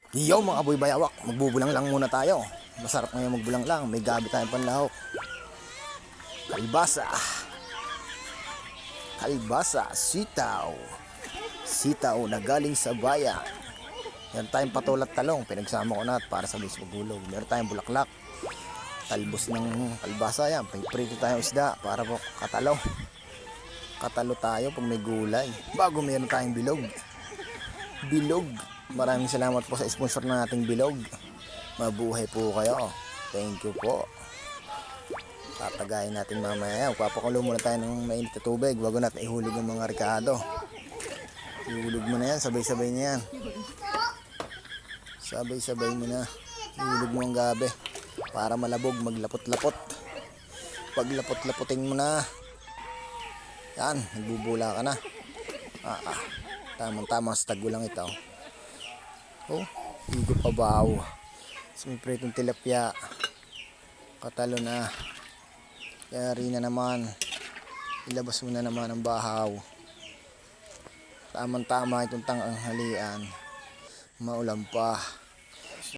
Yo mga boy bayawak, magbubulang lang muna tayo. Masarap ngayon magbulang lang, may gabi tayong panlahok. Kalbasa, kalbasa, sitaw. Sitaw na galing sa bayan. Meron tayong patulat talong, pinagsama ko na at para sa bis magulog. Meron tayong bulaklak, talbos ng kalbasa yan. Prito tayong isda para po katalo. Katalo tayo pag may gulay. Bago meron tayong bilog. Bilog. Maraming salamat po sa sponsor ng ating bilog. Mabuhay po kayo. Thank you po. Tatagayin natin mamaya. Papakulo muna tayo ng mainit na tubig bago natin ihulog ang mga ricado. Ihulog mo na yan. Sabay-sabay na yan. Sabay-sabay mo na. Ihulog mo ang gabi para malabog, maglapot-lapot. Paglapot-lapotin mo na. Yan. Nagbubula ka na. Tamang-tama sa tagulang ito. Oh, higo pa baw. So, may pritong tilapia. Katalo na. Yari na naman. Ilabas mo na naman ang bahaw. Tamang-tama itong tanghalian. Maulan pa.